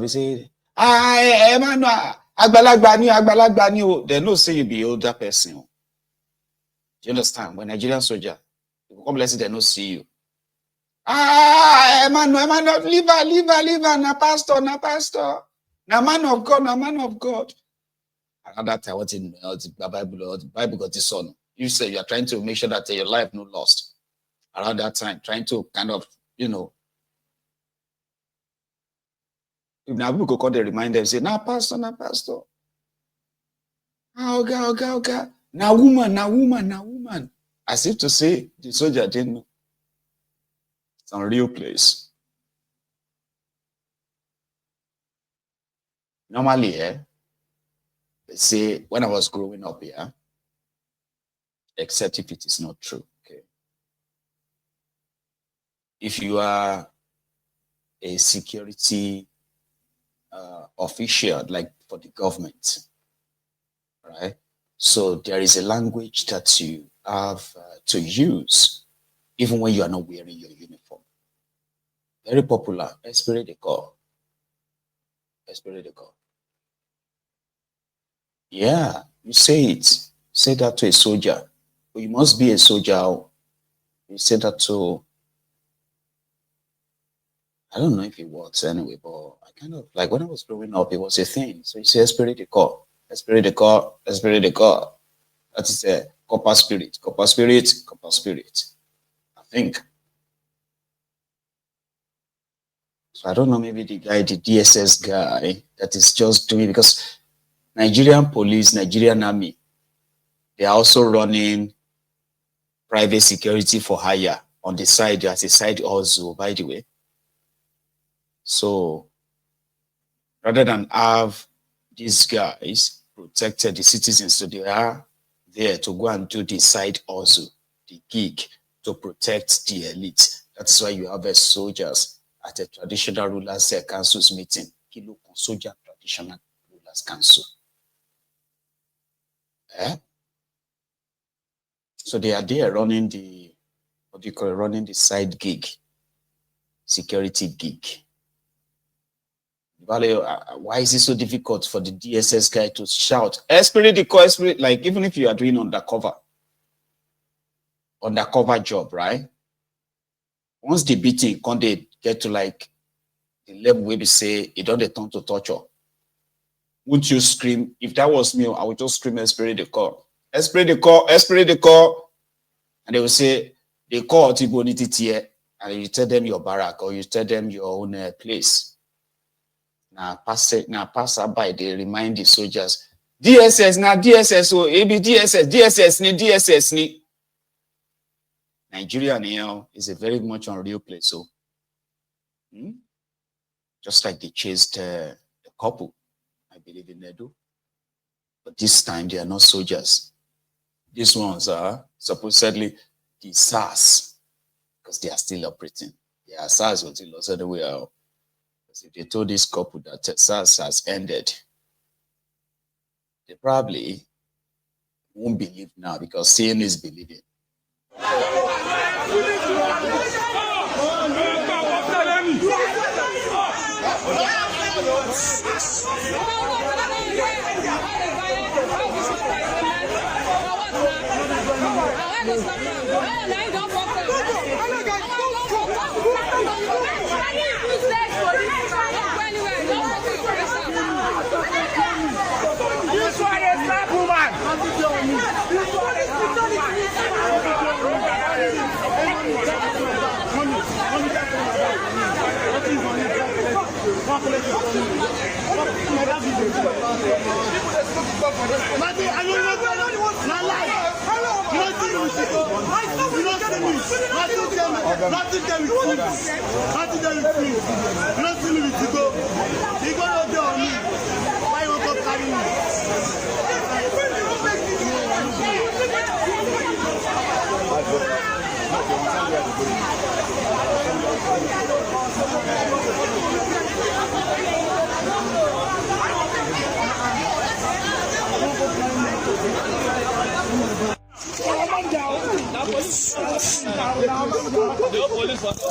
We say, Emmanuel, Agbalagba ni. They no say you be older person. Do you understand? When Nigerian soldier, you come bless it, they no see you. Emmanuel, leave her, na pastor. Na man of God. At that time, what in the Bible got this on. You say you are trying to make sure that your life no lost. Around that time, trying to kind of, if now people go call they remind them, say, na pastor. Okay. Na woman. As if to say the soldier didn't know. It's a real place. Normally, they say when I was growing up here, except if it is not true. Okay. If you are a security official, like for the government, right? So there is a language that you have to use, even when you are not wearing your uniform. Very popular. Esprit de corps. Yeah, you say it. Say that to a soldier. But you must be a soldier. You say that to, I don't know if it works anyway, but I kind of, like when I was growing up, it was a thing. So you say Esprit de corps. That is a copper spirit. I think. So I don't know, maybe the DSS guy that is just doing, because Nigerian police, Nigerian army, they are also running private security for hire on the side. There's a side also, by the way. So rather than have these guys protected the citizens, so they are there to go and do the side also, the gig, to protect the elite. That's why you have a soldiers at a traditional rulers council's meeting. Kilo soldier traditional rulers council. So they are there running the, what do you call it, running the side gig, security gig. Why is it so difficult for the DSS guy to shout, Esprit de corps, like even if you are doing undercover job, right? Once the beating, can they get to like the level where we say it don't turn to torture? Wouldn't you scream? If that was me, I would just scream Esprit de corps. Esprit de corps. And they will say, they call Tiboniti, and you tell them your barrack or you tell them your own place. Now pass by, they remind the soldiers, DSS, now DSS, so AB DSS ni. Nigeria now is a very much unreal place. So just like they chased a couple, I believe in Edo. But this time they are not soldiers. These ones are supposedly the SARS, because they are still operating. Yeah, SARS was lost anyway. Because if they told this couple that SARS has ended, they probably won't believe now, because seeing is believing.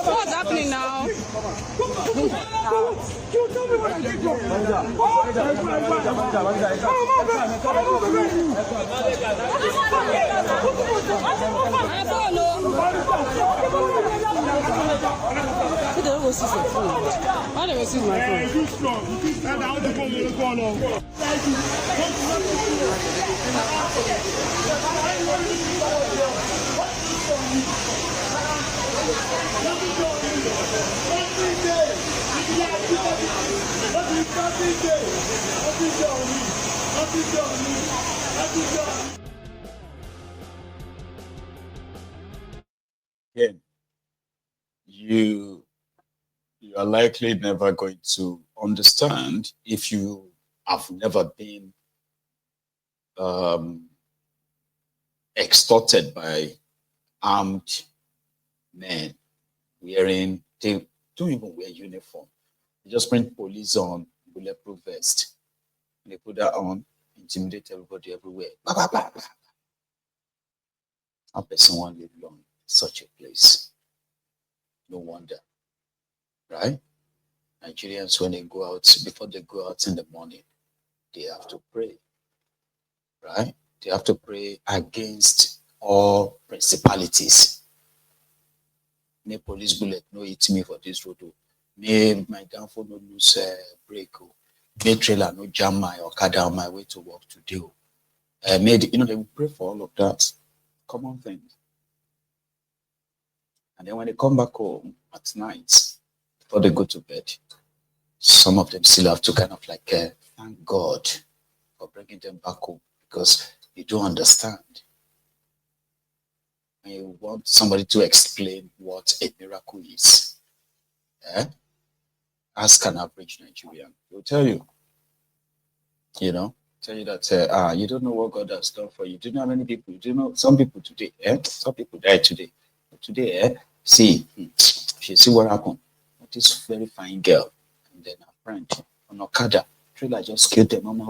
What's happening now? Again, you are likely never going to understand if you have never been extorted by armed men wearing, they don't even wear uniform. They just bring police on bulletproof vest. They put that on, intimidate everybody everywhere. Bah, bah, bah, bah. How person won't live long in such a place? No wonder, right? Nigerians, when they go out, before they go out in the morning, they have to pray, right? They have to pray against all principalities. May police bullet no hit me for this road. May my downfall no lose break. May trailer no jam my Okada on my way to work today. May they will pray for all of that. Common thing. And then when they come back home at night, before they go to bed, some of them still have to kind of like thank God for bringing them back home, because you don't understand. And you want somebody to explain what a miracle is. Ask an average Nigerian. He'll tell you. Tell you that you don't know what God has done for you. Do you know how many people? Do you know some people today? Some people died today. But today, see what happened. This very fine girl, and then her friend on Okada. Trailer just killed them. Mama,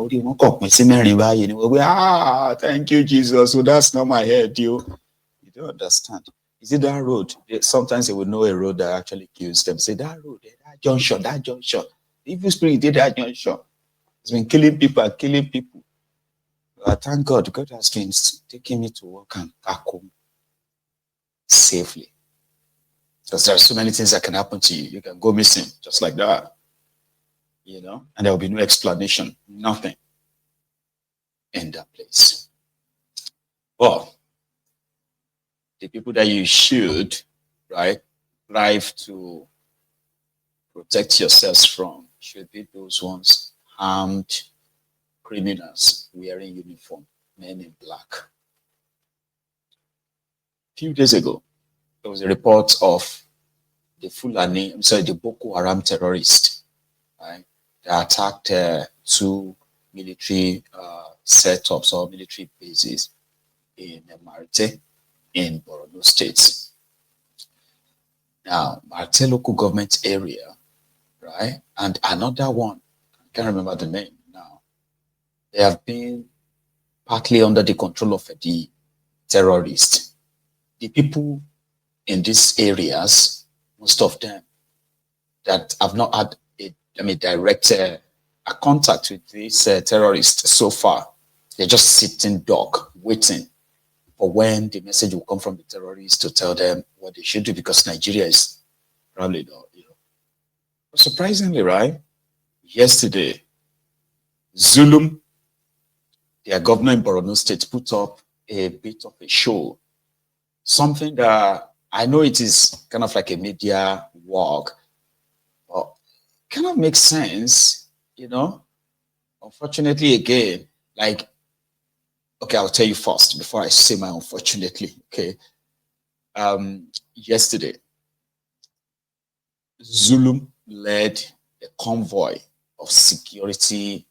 thank you, Jesus. So that's not my head, you don't understand. Is it that road? Sometimes they will know a road that actually kills them. Say that road, that junction. The evil spirit did that junction. It's been killing people and killing people. Thank God, God has been taking me to work and back home safely. Because there are so many things that can happen to you. You can go missing just like that. And there will be no explanation, nothing in that place. Well, the people that you should, right, strive to protect yourselves from should be those ones armed criminals wearing uniform, men in black. A few days ago, there was a report of the Boko Haram terrorists, right? They attacked two military setups or military bases in Marte in Borno State. Now, Marte local government area, right? And another one, I can't remember the name now. They have been partly under the control of the terrorists. The people in these areas, most of them that have not had a direct a contact with these terrorists so far, they're just sitting duck, waiting for when the message will come from the terrorists to tell them what they should do, because Nigeria is probably not, But surprisingly, right? Yesterday, Zulum, their governor in Borno State, put up a bit of a show. Something that I know it is kind of like a media walk, but kind of makes sense, Unfortunately, again, okay, I'll tell you first before I say my unfortunately, okay? Yesterday, Zulum led a convoy of security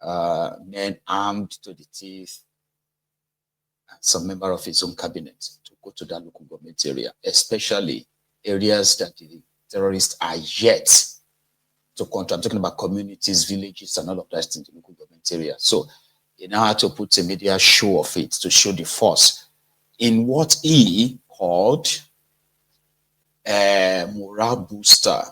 men armed to the teeth and some member of his own cabinet to go to that local government area, especially areas that the terrorists are yet to control. I'm talking about communities, villages, and all of that in the local government area. So he now had to put a media show of it to show the force in what he called a morale booster,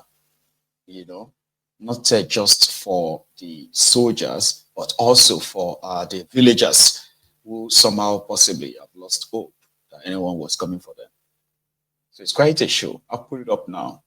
not just for the soldiers, but also for the villagers who somehow possibly have lost hope that anyone was coming for them. So it's quite a show. I'll put it up now.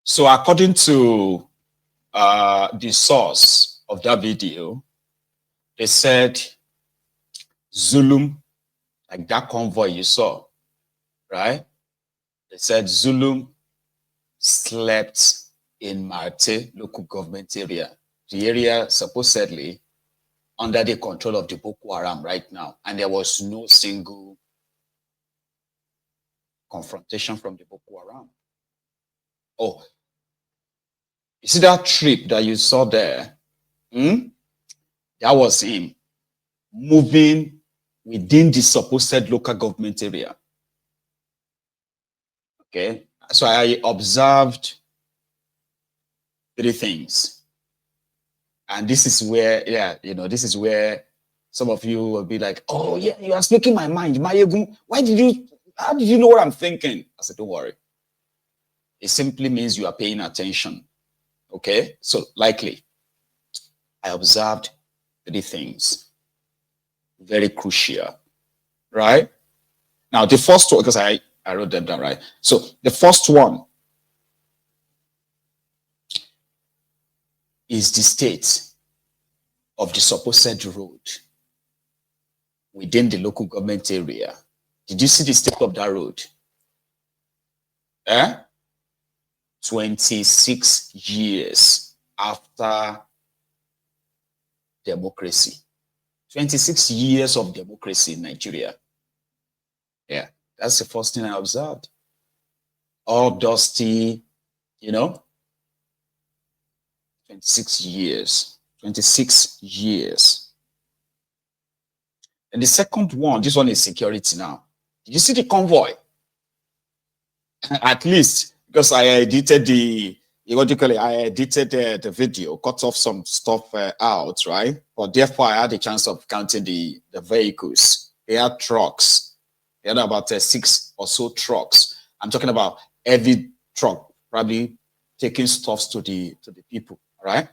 So according to the source of that video, they said Zulum, like that convoy you saw, right? They said Zulum slept in Marte local government area, the area supposedly under the control of the Boko Haram right now. And there was no single confrontation from the Boko Haram. Oh, you see that trip that you saw there? That was him moving within the supposed local government area. Okay, so I observed 3 things. And this is where, this is where some of you will be like, oh yeah, you are speaking my mind. How did you know what I'm thinking? I said, don't worry. It simply means you are paying attention. Okay, so likely, I observed 3 things. Very crucial, right? Now, the first one, because I wrote them down, right? So the first one is the state of the supposed road within the local government area. Did you see the state of that road? 26 years. after democracy. 26 years of democracy in Nigeria. Yeah, that's the first thing I observed. All dusty, 26 years. 26 years. And the second one, this one is security now. Did you see the convoy? At least, because I edited the video, cut off some stuff out, right? But therefore, I had a chance of counting the vehicles. They had trucks. They had about 6 or so trucks. I'm talking about heavy truck, probably taking stuffs to the people, right?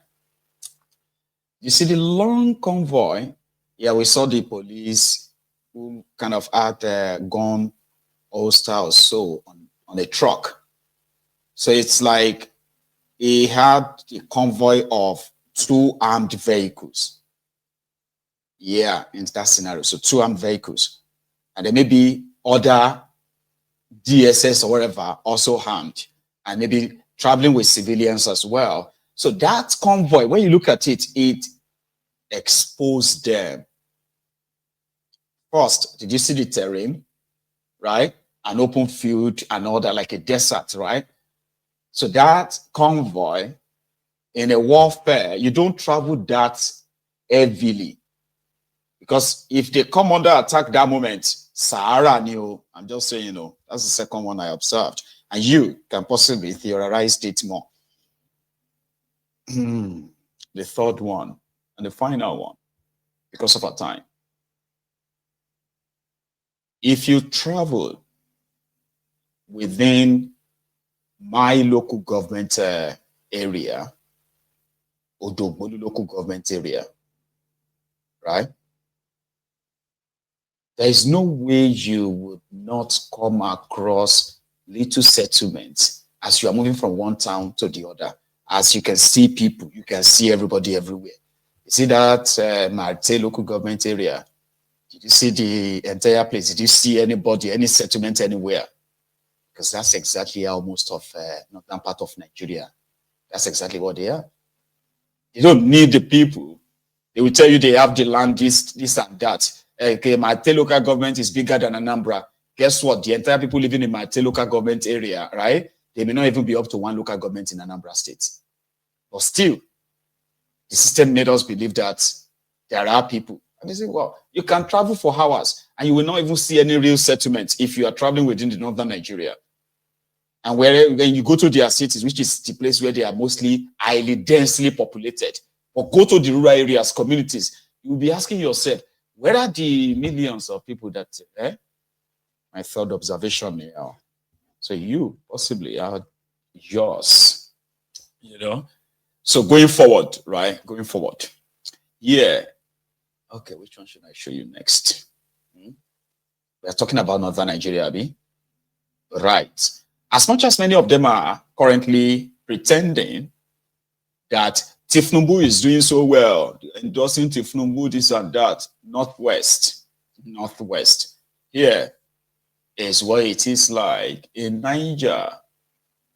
You see the long convoy. Yeah, we saw the police who kind of had a gun holster or so on a truck. So it's like he had the convoy of 2 armed vehicles. Yeah, in that scenario. So 2 armed vehicles. And there may be other DSS or whatever also armed. And maybe traveling with civilians as well. So that convoy, when you look at it, it exposed them. First, did you see the terrain, right? An open field and all that, like a desert, right? So that convoy, in a warfare, you don't travel that heavily. Because if they come under attack that moment, Sahara, I'm just saying, that's the second one I observed. And you can possibly theorize it more. The third one and the final one, because of our time. If you travel within my local government area, Odogbolu local government area, right? There is no way you would not come across little settlements as you are moving from one town to the other. As you can see people, you can see everybody everywhere. You see that Marte local government area? Did you see the entire place? Did you see anybody, any settlement anywhere? Because that's exactly how most of northern part of Nigeria, that's exactly what they are. You don't need the people. They will tell you they have the land, this and that. Okay, Marte local government is bigger than Anambra. Guess what? The entire people living in Marte local government area, right? They may not even be up to 1 local government in Anambra State. But still, the system made us believe that there are people. And they say, well, you can travel for hours and you will not even see any real settlement if you are traveling within the northern Nigeria. And when you go to their cities, which is the place where they are mostly highly densely populated, or go to the rural areas, communities, you'll be asking yourself, where are the millions of people that, my third observation here. So you possibly are yours, So going forward, right? Going forward. Yeah. Okay, which one should I show you next? We're talking about northern Nigeria, Abi. Right. As much as many of them are currently pretending that Tifnumbu is doing so well, endorsing Tifnumbu, this and that, Northwest. Here is what it is like in Niger.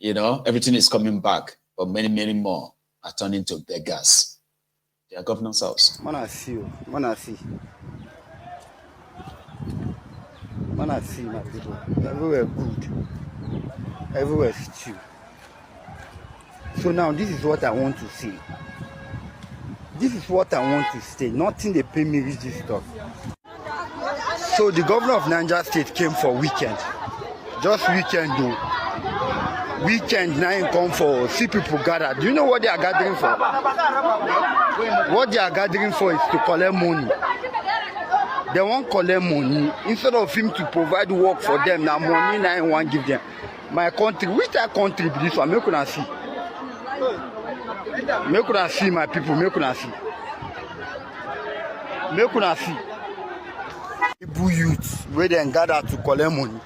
Everything is coming back, but many, many more are turning to beggars. Their governor's house. Man, I see, my people. Everywhere good. Everywhere stew. So now this is what I want to say. Nothing they pay me with this stuff. So the governor of Niger State came for weekend. Just weekend though. Weekend now come for see people gather. Do you know what they are gathering for? What they are gathering for is to collect money. They won't collect money. Instead of him to provide work for them, now money now he won't give them. My country, which that country be this one? Make una see. Make una see, my people. Make una see. Make una see. People youths where they gather to collect money.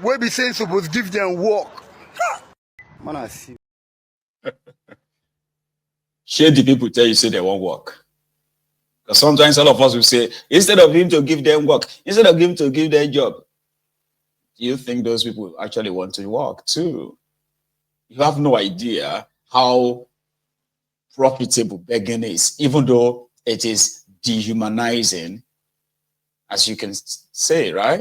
We be saying supposed give them work. Man, I see. Share the people tell you say they won't work. Because sometimes all of us will say, instead of him to give them work, instead of him to give them job, do you think those people actually want to work too? You have no idea how profitable begging is, even though it is dehumanizing, as you can say, right?